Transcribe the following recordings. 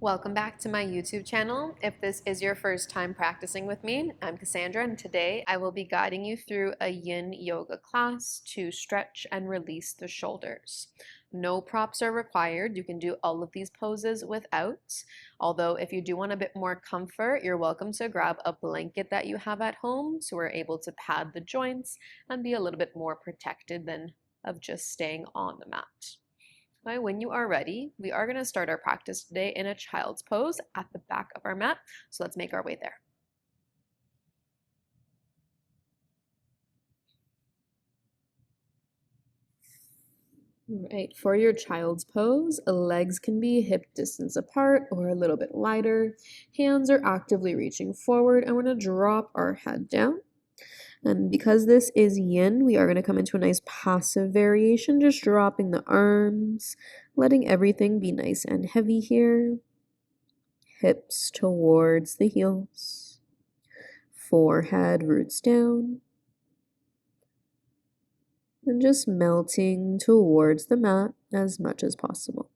Welcome back to my YouTube channel. If this is your first time practicing with me, I'm Cassandra, and today I will be guiding you through a Yin Yoga class to stretch and release the shoulders. No props are required. You can do all of these poses without. Although if you do want a bit more comfort, you're welcome to grab a blanket that you have at home so we're able to pad the joints and be a little bit more protected than of just staying on the mat. Right, when you are ready, we are going to start our practice today in a child's pose at the back of our mat. So let's make our way there. All right, for your child's pose, legs can be hip distance apart or a little bit wider. Hands are actively reaching forward, and we're going to drop our head down. And because this is yin, we are going to come into a nice passive variation, just dropping the arms, letting everything be nice and heavy here. Hips towards the heels. Forehead roots down. And just melting towards the mat as much as possible.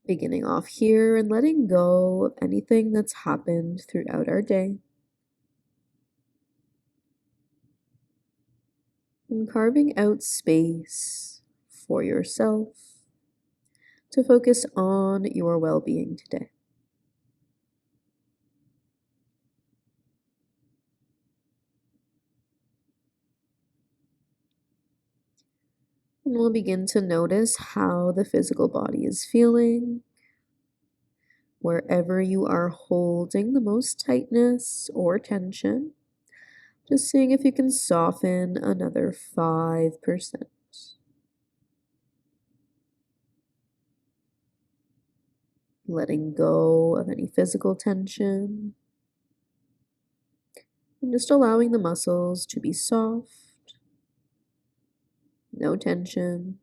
Beginning off here and letting go of anything that's happened throughout our day. And carving out space for yourself to focus on your well-being today. And we'll begin to notice how the physical body is feeling, wherever you are holding the most tightness or tension. Just seeing if you can soften another 5%. Letting go of any physical tension. And just allowing the muscles to be soft. No tension,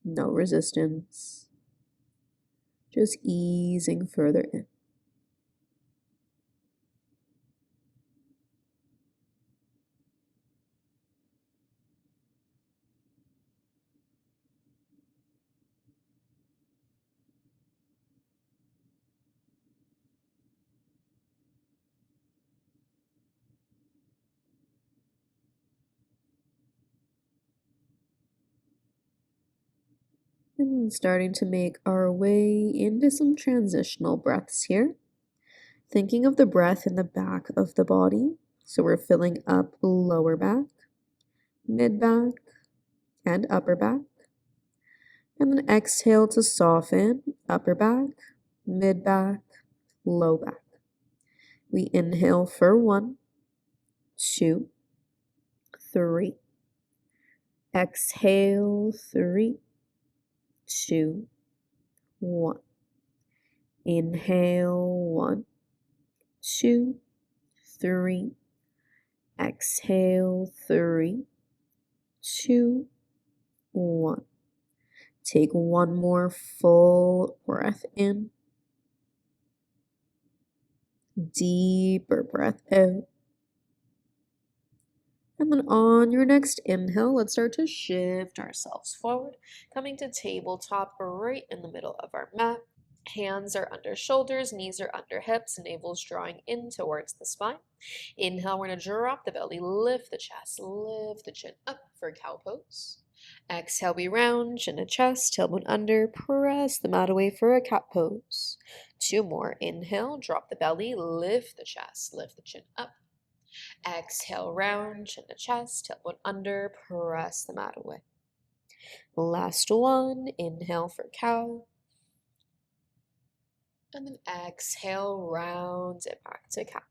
no resistance. Just easing further in. And starting to make our way into some transitional breaths here. Thinking of the breath in the back of the body. So we're filling up lower back, mid back, and upper back. And then exhale to soften upper back, mid back, low back. We inhale for 1, 2, 3. Exhale, 3, 2, 1. Inhale, 1, 2, 3. Exhale, 3, 2, 1. Take one more full breath in. Deeper breath out. And then on your next inhale, let's start to shift ourselves forward, coming to tabletop right in the middle of our mat. Hands are under shoulders, knees are under hips, navel's drawing in towards the spine. Inhale, we're going to drop the belly, lift the chest, lift the chin up for cow pose. Exhale, we round, chin to chest, tailbone under, press the mat away for a cat pose. 2 more. Inhale, drop the belly, lift the chest, lift the chin up. Exhale, round, chin to chest, tailbone under, press the mat away. Last one. Inhale for cow. And then exhale, round it back to cat.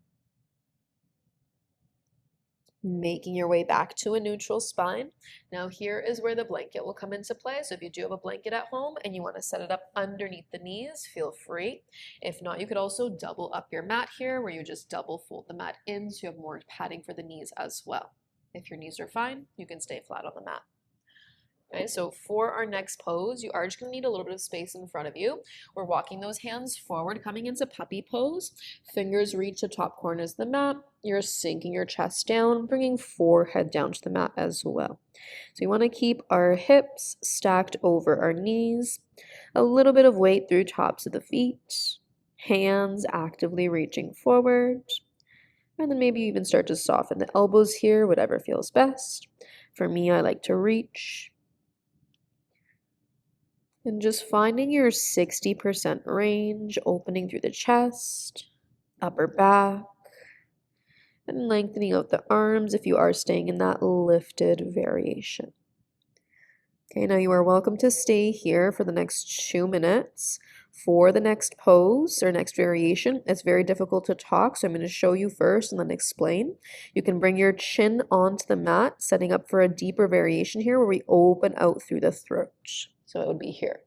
Making your way back to a neutral spine. Now here is where the blanket will come into play. So if you do have a blanket at home and you want to set it up underneath the knees, feel free. If not, you could also double up your mat here, where you just double fold the mat in so you have more padding for the knees as well. If your knees are fine, you can stay flat on the mat. Okay, so for our next pose, you are just going to need a little bit of space in front of you. We're walking those hands forward, coming into puppy pose. Fingers reach the top corners of the mat. You're sinking your chest down, bringing forehead down to the mat as well. So you want to keep our hips stacked over our knees, a little bit of weight through tops of the feet, hands actively reaching forward, and then maybe you even start to soften the elbows here, whatever feels best. For me, I like to reach. And just finding your 60% range, opening through the chest, upper back, and lengthening out the arms if you are staying in that lifted variation. Okay, now you are welcome to stay here for the next 2 minutes. For the next pose or next variation, it's very difficult to talk, so I'm going to show you first and then explain. You can bring your chin onto the mat, setting up for a deeper variation here where we open out through the throat. So it would be here.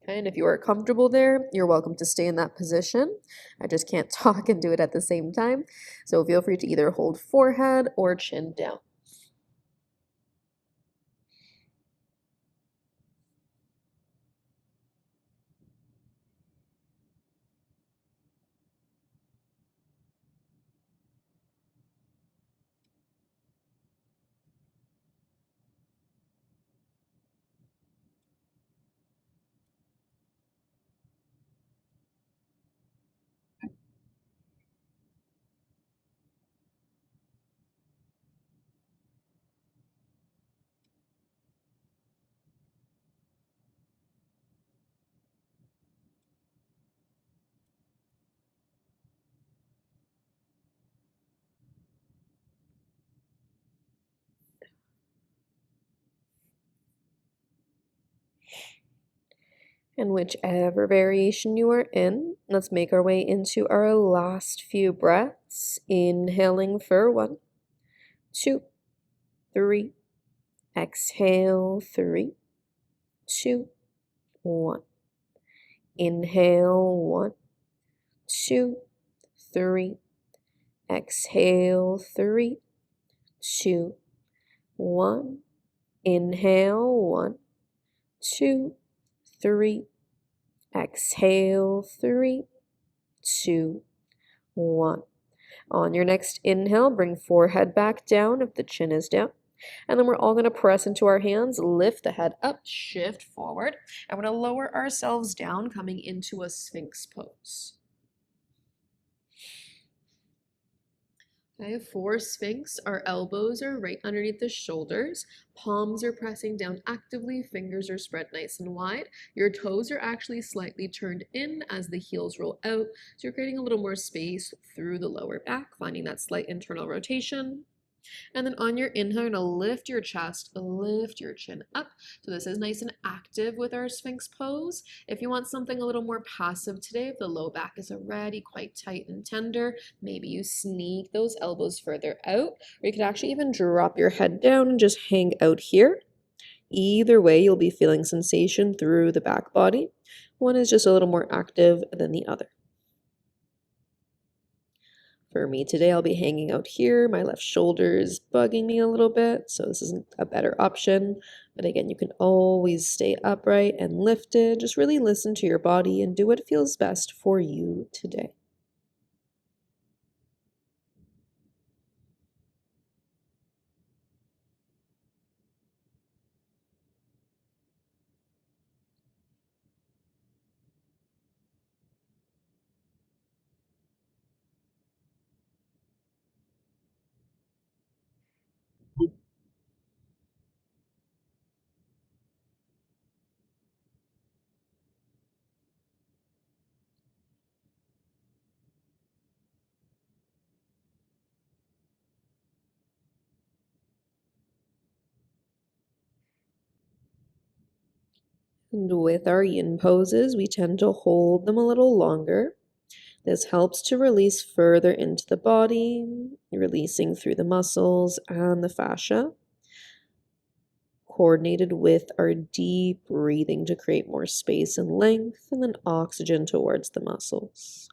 Okay, and if you are comfortable there, you're welcome to stay in that position. I just can't talk and do it at the same time. So feel free to either hold forehead or chin down. And whichever variation you are in, let's make our way into our last few breaths. Inhaling for 1, 2, 3. Exhale, 3, 2, 1. Inhale, 1, 2, 3. Exhale, 3, 2, 1. Inhale, 1, 2, 3. Exhale, 3, 2, 1. On your next inhale, bring forehead back down if the chin is down. And then we're all going to press into our hands, lift the head up, shift forward. And we're going to lower ourselves down, coming into a Sphinx pose. Okay, for Sphinx, our elbows are right underneath the shoulders. Palms are pressing down actively. Fingers are spread nice and wide. Your toes are actually slightly turned in as the heels roll out. So you're creating a little more space through the lower back, finding that slight internal rotation. And then on your inhale, you're going to lift your chest, lift your chin up. So this is nice and active with our Sphinx pose. If you want something a little more passive today, if the low back is already quite tight and tender, maybe you sneak those elbows further out, or you could actually even drop your head down and just hang out here. Either way, you'll be feeling sensation through the back body. One is just a little more active than the other. For me today, I'll be hanging out here. My left shoulder is bugging me a little bit, so this isn't a better option. But again, you can always stay upright and lifted. Just really listen to your body and do what feels best for you today. And with our yin poses, we tend to hold them a little longer. This helps to release further into the body, releasing through the muscles and the fascia, coordinated with our deep breathing to create more space and length, and then oxygen towards the muscles.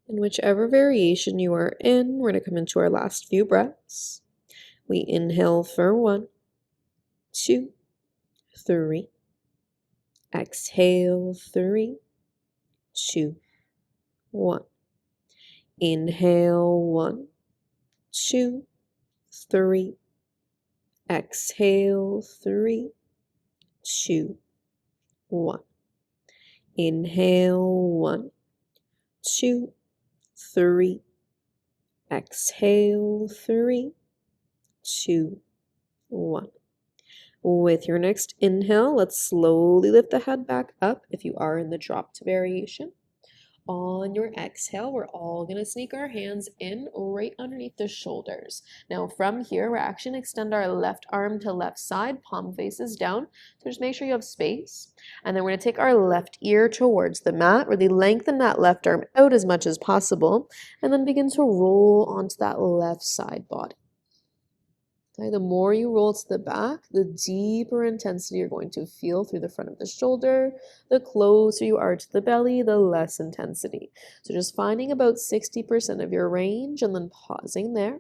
In whichever variation you are in, we're going to come into our last few breaths. We inhale for 1, 2, 3. Exhale, 3, 2, 1. Inhale, 1, 2, 3. Exhale, 3, 2, 1. Inhale, 1, 2, 3. Exhale, 3, 2, 1. With your next inhale, let's slowly lift the head back up if you are in the dropped variation. On your exhale, we're all going to sneak our hands in right underneath the shoulders. Now from here, we're actually going to extend our left arm to left side, palm faces down. So just make sure you have space. And then we're going to take our left ear towards the mat, really lengthen that left arm out as much as possible, and then begin to roll onto that left side body. Okay, the more you roll to the back, the deeper intensity you're going to feel through the front of the shoulder. The closer you are to the belly, the less intensity. So just finding about 60% of your range and then pausing there.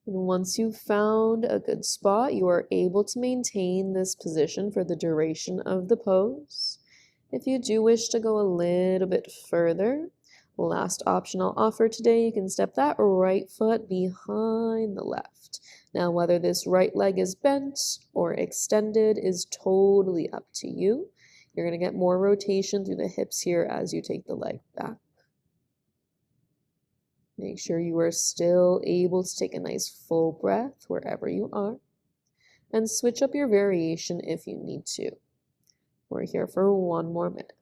And once you've found a good spot, you are able to maintain this position for the duration of the pose. If you do wish to go a little bit further, last option I'll offer today, you can step that right foot behind the left. Now, whether this right leg is bent or extended is totally up to you. You're going to get more rotation through the hips here as you take the leg back. Make sure you are still able to take a nice full breath wherever you are. And switch up your variation if you need to. We're here for 1 more minute.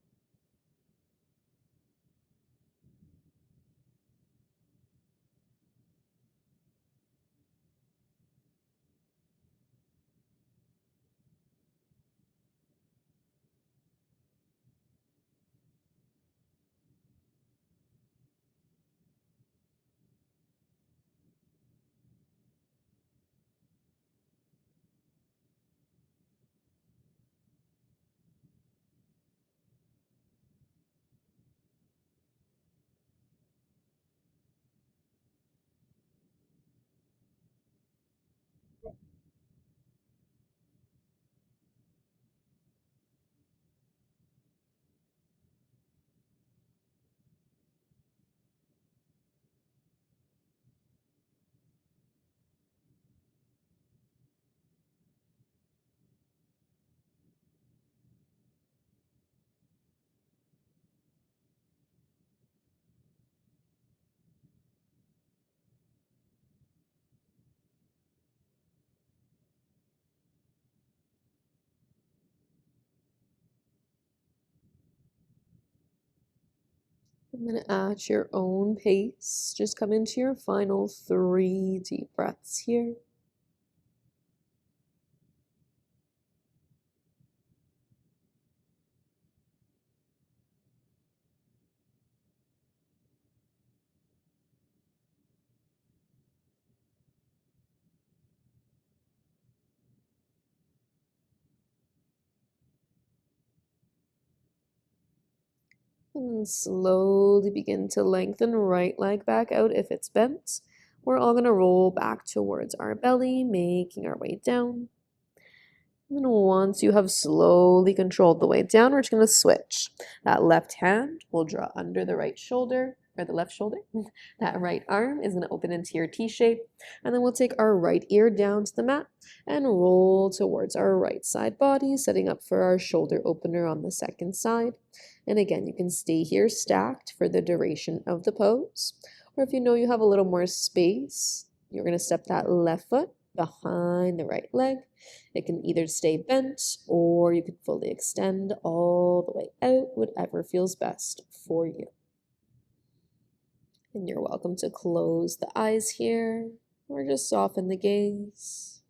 And then at your own pace, just come into your final 3 deep breaths here. And then slowly begin to lengthen right leg back out if it's bent. We're all going to roll back towards our belly, making our way down. And then once you have slowly controlled the way down, we're just going to switch. That left hand will draw under the right shoulder, or the left shoulder. That right arm is going to open into your T shape. And then we'll take our right ear down to the mat and roll towards our right side body, setting up for our shoulder opener on the second side. And again, you can stay here stacked for the duration of the pose. Or if you know you have a little more space, you're going to step that left foot behind the right leg. It can either stay bent or you can fully extend all the way out, whatever feels best for you. And you're welcome to close the eyes here or just soften the gaze.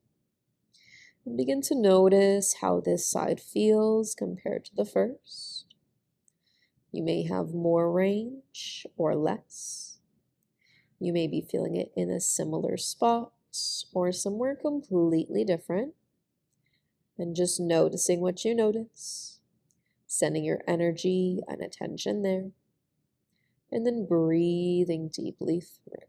And begin to notice how this side feels compared to the first. You may have more range or less. You may be feeling it in a similar spot or somewhere completely different. And just noticing what you notice. sending your energy and attention there, and then breathing deeply through.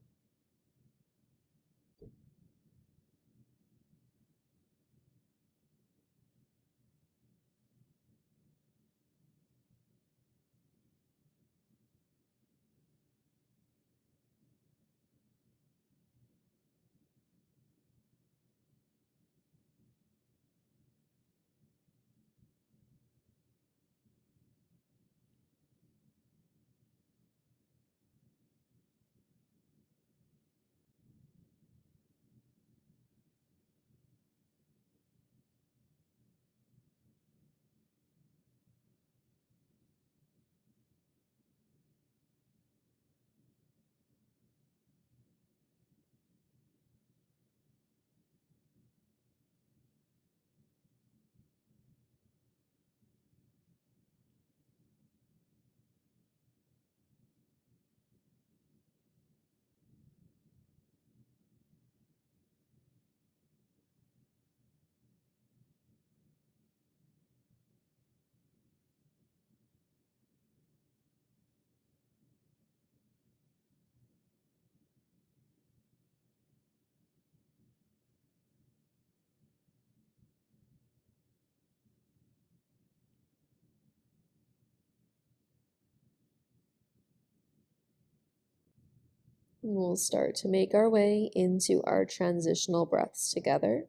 We'll start to make our way into our transitional breaths together.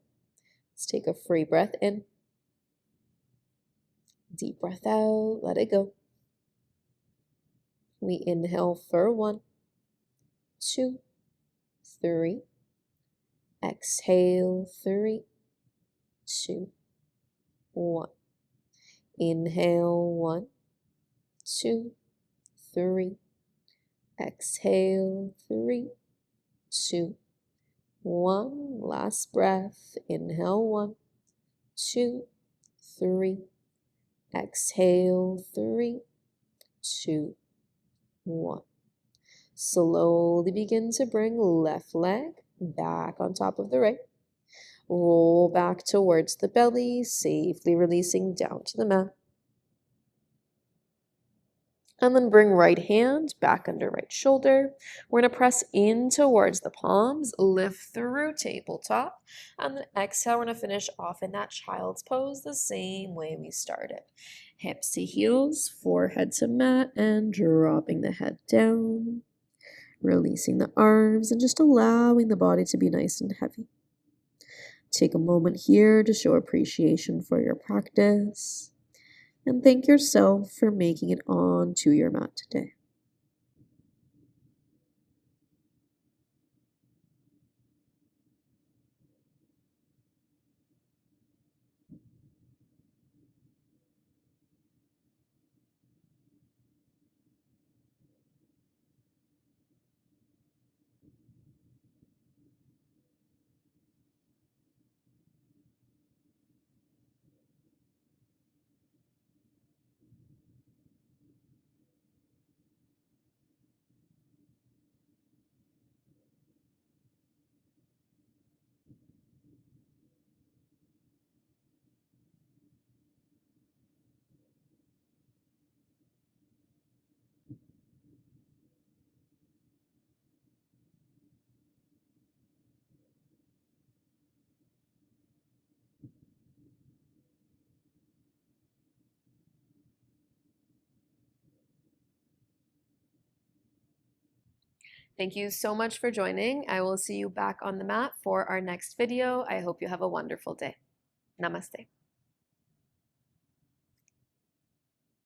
Let's take a free breath in. Deep breath out, let it go. We inhale for 1, 2, 3. Exhale, 3, 2, 1. Inhale, 1, 2, 3. Exhale, 3, 2, 1. Last breath. Inhale, 1, 2, 3. Exhale, 3, 2, 1. Slowly begin to bring left leg back on top of the right. Roll back towards the belly, safely releasing down to the mat. And then bring right hand back under right shoulder. We're going to press in towards the palms, lift through tabletop, and then exhale. We're going to finish off in that child's pose the same way we started. Hips to heels, forehead to mat, and dropping the head down. Releasing the arms and just allowing the body to be nice and heavy. Take a moment here to show appreciation for your practice. And thank yourself for making it onto your mat today. Thank you so much for joining. I will see you back on the mat for our next video. I hope you have a wonderful day. Namaste.